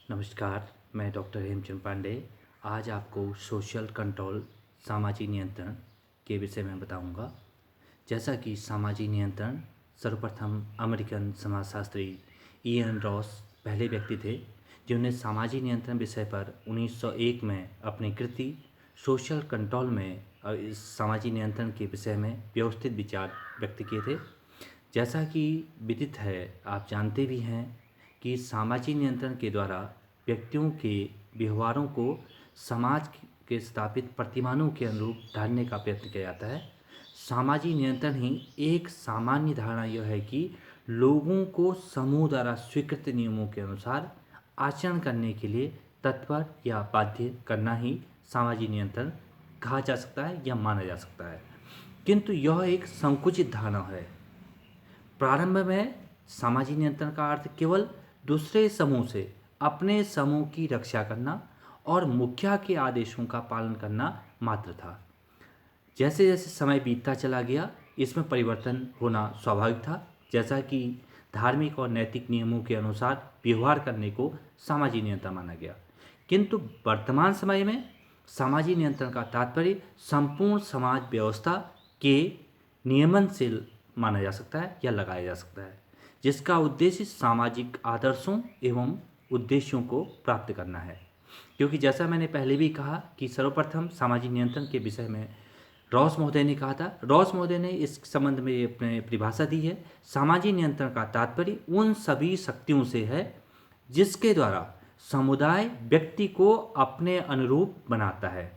नमस्कार, मैं डॉक्टर हेमचंद पांडे। आज आपको सोशल कंट्रोल सामाजिक नियंत्रण के विषय में बताऊंगा। जैसा कि सामाजिक नियंत्रण सर्वप्रथम अमेरिकन समाजशास्त्री इयन रॉस पहले व्यक्ति थे जिन्होंने सामाजिक नियंत्रण विषय पर 1901 में अपनी कृति सोशल कंट्रोल में इस सामाजिक नियंत्रण के विषय में व्यवस्थित विचार व्यक्त किए थे। जैसा कि विदित है, आप जानते भी हैं कि सामाजिक नियंत्रण के द्वारा व्यक्तियों के व्यवहारों को समाज के स्थापित प्रतिमानों के अनुरूप ढालने का प्रयत्न किया जाता है। सामाजिक नियंत्रण ही एक सामान्य धारणा यह है कि लोगों को समूह द्वारा स्वीकृत नियमों के अनुसार आचरण करने के लिए तत्पर या बाध्य करना ही सामाजिक नियंत्रण कहा जा सकता है या माना जा सकता है। किंतु यह एक संकुचित धारणा है। प्रारंभ में सामाजिक नियंत्रण का अर्थ केवल दूसरे समूह से अपने समूह की रक्षा करना और मुखिया के आदेशों का पालन करना मात्र था। जैसे जैसे समय बीतता चला गया, इसमें परिवर्तन होना स्वाभाविक था। जैसा कि धार्मिक और नैतिक नियमों के अनुसार व्यवहार करने को सामाजिक नियंत्रण माना गया। किंतु वर्तमान समय में सामाजिक नियंत्रण का तात्पर्य संपूर्ण समाज व्यवस्था के नियमन से माना जा सकता है या लगाया जा सकता है, जिसका उद्देश्य सामाजिक आदर्शों एवं उद्देश्यों को प्राप्त करना है। क्योंकि जैसा मैंने पहले भी कहा कि सर्वप्रथम सामाजिक नियंत्रण के विषय में रॉस महोदय ने कहा था। रॉस महोदय ने इस संबंध में अपने परिभाषा दी है। सामाजिक नियंत्रण का तात्पर्य उन सभी शक्तियों से है जिसके द्वारा समुदाय व्यक्ति को अपने अनुरूप बनाता है।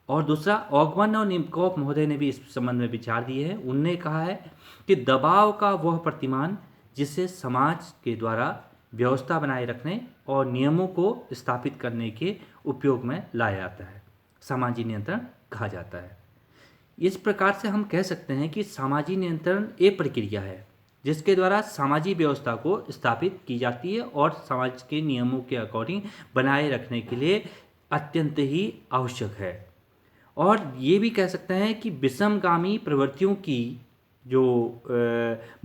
और दूसरा, ऑगमन और निमकॉफ महोदय ने भी इस संबंध में विचार दिए हैं। उनने कहा है कि दबाव का वह प्रतिमान जिसे समाज के द्वारा व्यवस्था बनाए रखने और नियमों को स्थापित करने के उपयोग में लाया जाता है, सामाजिक नियंत्रण कहा जाता है। इस प्रकार से हम कह सकते हैं कि सामाजिक नियंत्रण एक प्रक्रिया है जिसके द्वारा सामाजिक व्यवस्था को स्थापित की जाती है और समाज के नियमों के अकॉर्डिंग बनाए रखने के लिए अत्यंत ही आवश्यक है। और ये भी कह सकते हैं कि विषमगामी प्रवृत्तियों की जो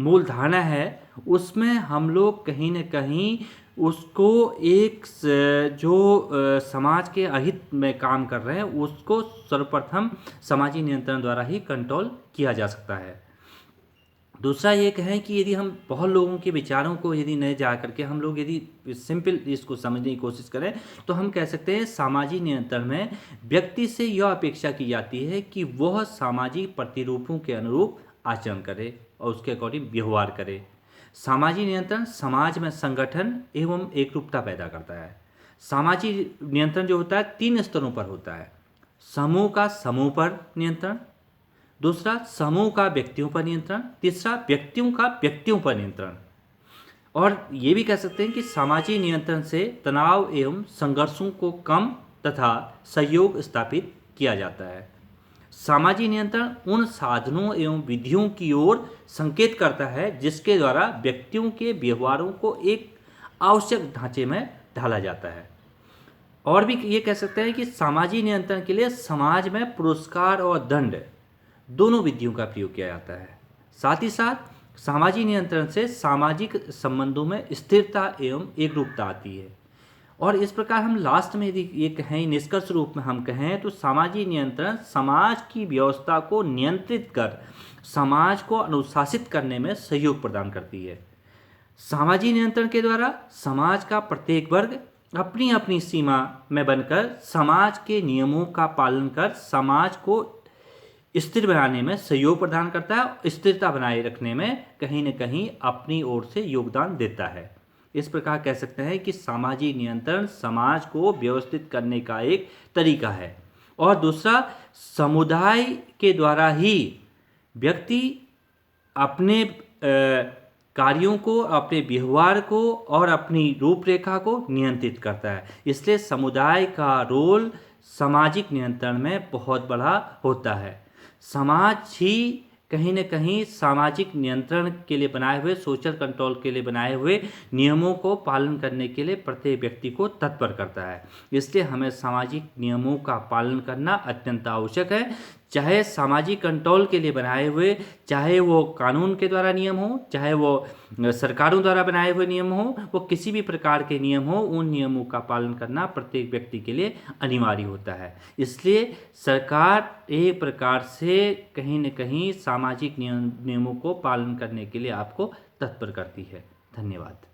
मूल धारणा है, उसमें हम लोग कहीं न कहीं उसको एक समाज के अहित में काम कर रहे हैं, उसको सर्वप्रथम सामाजिक नियंत्रण द्वारा ही कंट्रोल किया जा सकता है। दूसरा ये कहें कि यदि हम बहुत लोगों के विचारों को यदि न जा करके हम लोग यदि सिंपल इसको समझने की कोशिश करें तो हम कह सकते हैं सामाजिक नियंत्रण में व्यक्ति से यह अपेक्षा की जाती है कि वह सामाजिक प्रतिरूपों के अनुरूप आचरण करे और उसके अकॉर्डिंग व्यवहार करे। सामाजिक नियंत्रण समाज में संगठन एवं एकरूपता पैदा करता है। सामाजिक नियंत्रण जो होता है 3 स्तरों पर होता है। समूह का समूह पर नियंत्रण, दूसरा समूह का व्यक्तियों पर नियंत्रण, तीसरा व्यक्तियों का व्यक्तियों पर नियंत्रण। और ये भी कह सकते हैं कि सामाजिक नियंत्रण से तनाव एवं संघर्षों को कम तथा सहयोग स्थापित किया जाता है। सामाजिक नियंत्रण उन साधनों एवं विधियों की ओर संकेत करता है जिसके द्वारा व्यक्तियों के व्यवहारों को एक आवश्यक ढांचे में ढाला जाता है। और भी ये कह सकते हैं कि सामाजिक नियंत्रण के लिए समाज में पुरस्कार और दंड दोनों विधियों का प्रयोग किया जाता है। साथ ही साथ सामाजिक नियंत्रण से सामाजिक संबंधों में स्थिरता एवं एकरूपता आती है। और इस प्रकार हम लास्ट में यदि ये कहें, निष्कर्ष रूप में हम कहें तो सामाजिक नियंत्रण समाज की व्यवस्था को नियंत्रित कर समाज को अनुशासित करने में सहयोग प्रदान करती है। सामाजिक नियंत्रण के द्वारा समाज का प्रत्येक वर्ग अपनी अपनी सीमा में बनकर समाज के नियमों का पालन कर समाज को स्थिर बनाने में सहयोग प्रदान करता है, स्थिरता बनाए रखने में कहीं न कहीं अपनी ओर से योगदान देता है। इस प्रकार कह सकते हैं कि सामाजिक नियंत्रण समाज को व्यवस्थित करने का एक तरीका है। और दूसरा, समुदाय के द्वारा ही व्यक्ति अपने कार्यों को, अपने व्यवहार को और अपनी रूपरेखा को नियंत्रित करता है। इसलिए समुदाय का रोल सामाजिक नियंत्रण में बहुत बड़ा होता है। समाज ही कहीं न कहीं सामाजिक नियंत्रण के लिए बनाए हुए, सोशल कंट्रोल के लिए बनाए हुए नियमों को पालन करने के लिए प्रत्येक व्यक्ति को तत्पर करता है। इसलिए हमें सामाजिक नियमों का पालन करना अत्यंत आवश्यक है चाहे सामाजिक कंट्रोल के लिए बनाए हुए, चाहे वो कानून के द्वारा नियम हो, चाहे वो सरकारों द्वारा बनाए हुए नियम हो, वो किसी भी प्रकार के नियम हो, उन नियमों का पालन करना प्रत्येक व्यक्ति के लिए अनिवार्य होता है। इसलिए सरकार एक प्रकार से कहीं न कहीं सामाजिक नियमों को पालन करने के लिए आपको तत्पर करती है। धन्यवाद।